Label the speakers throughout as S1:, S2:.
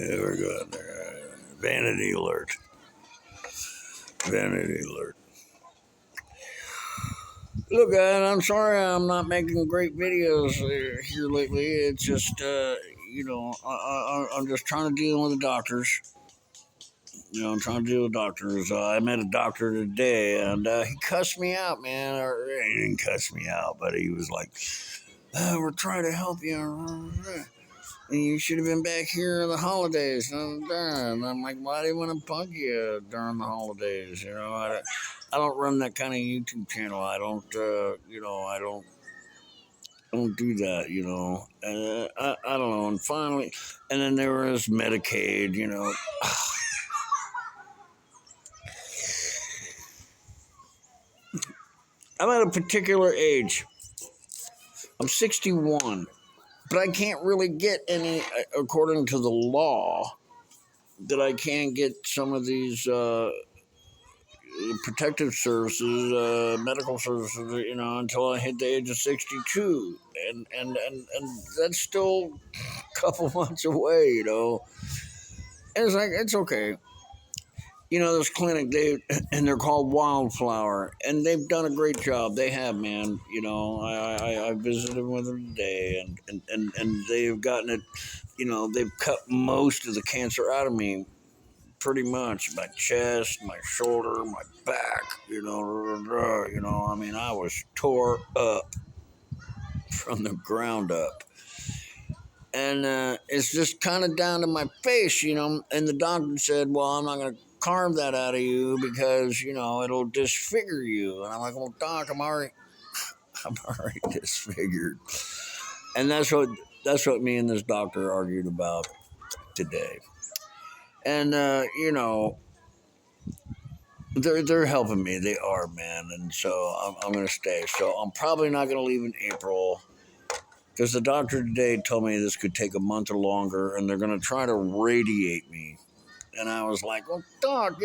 S1: Yeah, we're good there. Vanity alert. Vanity alert. Look, I'm sorry I'm not making great videos here lately. It's just, I'm just trying to deal with the doctors. I'm trying to deal with doctors. I met a doctor today, and he cussed me out, man. Or, he didn't cuss me out, but he was like, we're trying to help you. And you should have been back here in the holidays. And I'm like, why do you want to bug you during the holidays? I don't run that kind of YouTube channel. I don't, I don't do that, I don't know. And finally, and then there was Medicaid, I'm at a particular age. I'm 61, but I can't really get any, according to the law, that I can't get some of these protective services, medical services, until I hit the age of 62, and that's still a couple months away, And it's like it's okay. This clinic, they're called Wildflower, and they've done a great job. They have, man. I visited with them today, and they've gotten it. They've cut most of the cancer out of me, pretty much. My chest, my shoulder, my back. I was tore up from the ground up. And it's just kind of down to my face, and the doctor said, well, I'm not going to carve that out of you because, it'll disfigure you. And I'm like, well, doc, I'm already disfigured. And that's what me and this doctor argued about today. And, they're helping me. They are, man. And so I'm going to stay. So I'm probably not going to leave in April. Because the doctor today told me this could take a month or longer, and they're going to try to radiate me. And I was like, well, doc,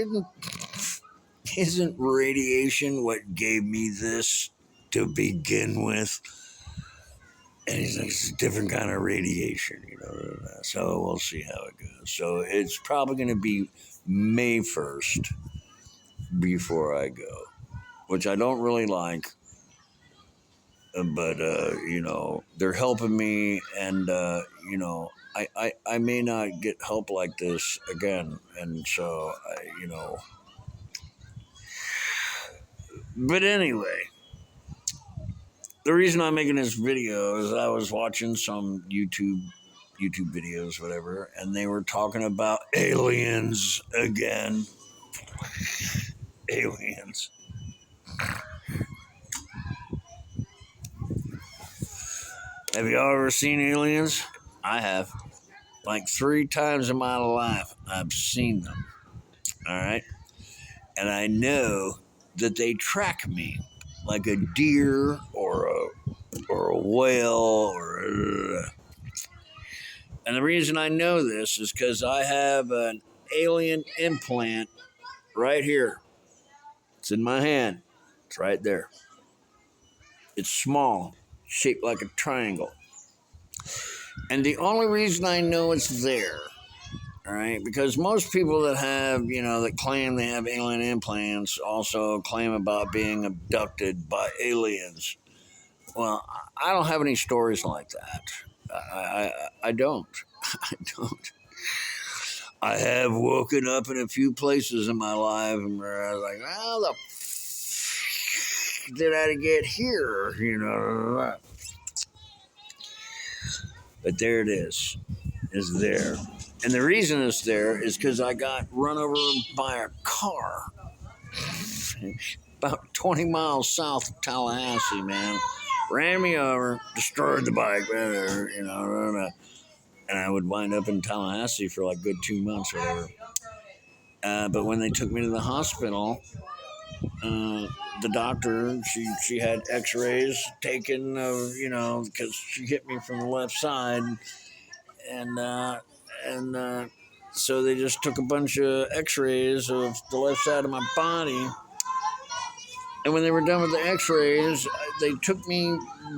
S1: isn't radiation what gave me this to begin with? And he's like, it's a different kind of radiation, So we'll see how it goes. So it's probably going to be May 1st before I go, which I don't really like. But they're helping me, and I may not get help like this again, and so but anyway, the reason I'm making this video is I was watching some YouTube videos, whatever, and they were talking about aliens again. Aliens. Have y'all ever seen aliens? I have. Like 3 times in my life, I've seen them. All right? And I know that they track me like a deer or a whale and the reason I know this is because I have an alien implant right here. It's in my hand. It's right there. It's small, shaped like a triangle. And the only reason I know it's there, all right, because most people that have, that claim they have alien implants also claim about being abducted by aliens. Well, I don't have any stories like that. I don't. I don't. I have woken up in a few places in my life where I was like, how the did I get here? But there it is. It's there. And the reason it's there is because I got run over by a car about 20 miles south of Tallahassee, man. Ran me over, destroyed the bike, whatever, and I would wind up in Tallahassee for like good 2 months or whatever. But when they took me to the hospital, the doctor, she had x-rays taken of, because she hit me from the left side. And so they just took a bunch of x-rays of the left side of my body. And when they were done with the x-rays, they took me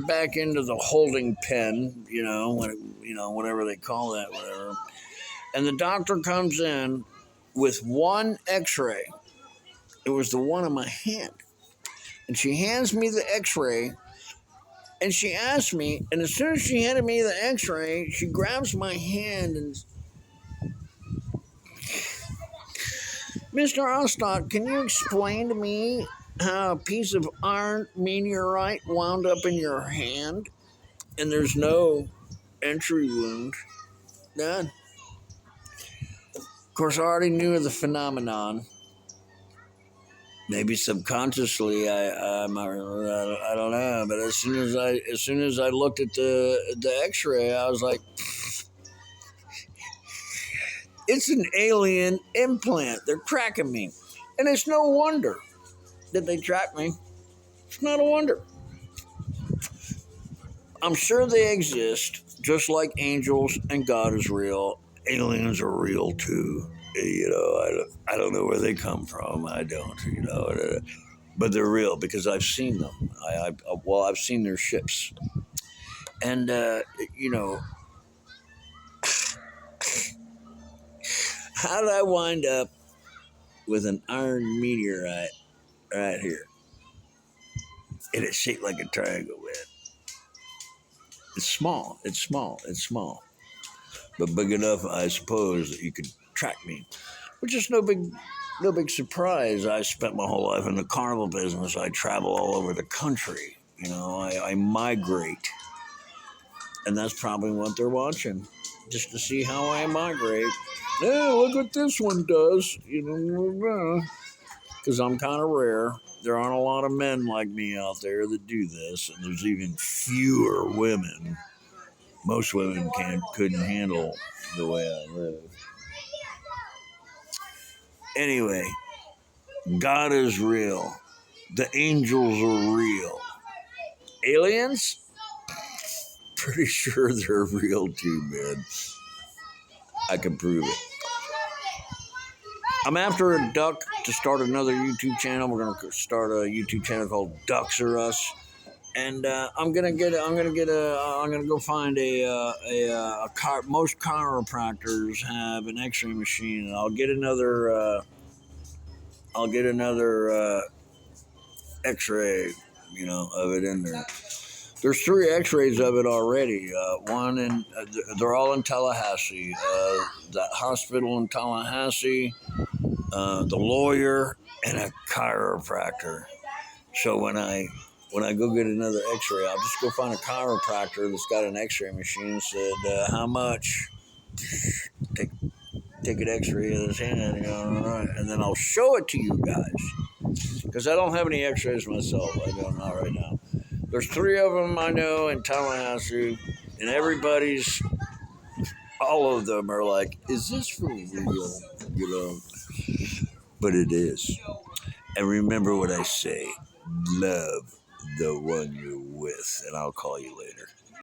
S1: back into the holding pen, whatever they call that, whatever. And the doctor comes in with one x-ray. It was the one in my hand. And she hands me the x-ray, and she asked me, and as soon as she handed me the x-ray, she grabs my hand and, Mr. Ostock, can you explain to me how a piece of iron meteorite wound up in your hand and there's no entry wound? None. Of course, I already knew of the phenomenon. Maybe subconsciously, I don't know. But as soon as I looked at the X-ray, I was like, it's an alien implant. They're tracking me, and it's no wonder that they track me. It's not a wonder. I'm sure they exist, just like angels and God is real. Aliens are real too. You know, I don't know where they come from. I don't, you know, but they're real because I've seen them. I've seen their ships, and you know, how did I wind up with an iron meteorite right here, and it's shaped like a triangle, man? It's small. It's small. It's small, but big enough, I suppose, that you could track me, which is no big surprise. I spent my whole life in the carnival business. I travel all over the country. You know, I migrate, and that's probably what they're watching, just to see how I migrate. Yeah, look what this one does. You know, because I'm kind of rare. There aren't a lot of men like me out there that do this, and there's even fewer women. Most women couldn't handle the way I live. Anyway, God is real. The angels are real. Aliens? Pretty sure they're real too, man. I can prove it. I'm after a duck to start another YouTube channel. We're gonna start a YouTube channel called Ducks Are Us, and I'm gonna go find a car. Most chiropractors have an X-ray machine, and I'll get another X-ray, you know, of it in there. There's 3 X-rays of it already. They're all in Tallahassee. The hospital in Tallahassee, the lawyer, and a chiropractor. So when I go get another X-ray, I'll just go find a chiropractor that's got an X-ray machine. Said, how much? Take an X-ray of his hand, you know, and then I'll show it to you guys. Because I don't have any X-rays myself. I don't know right now. There's 3 of them I know in Tallahassee, and all of them are like, is this for real? You know, but it is. And remember what I say, love the one you're with, and I'll call you later.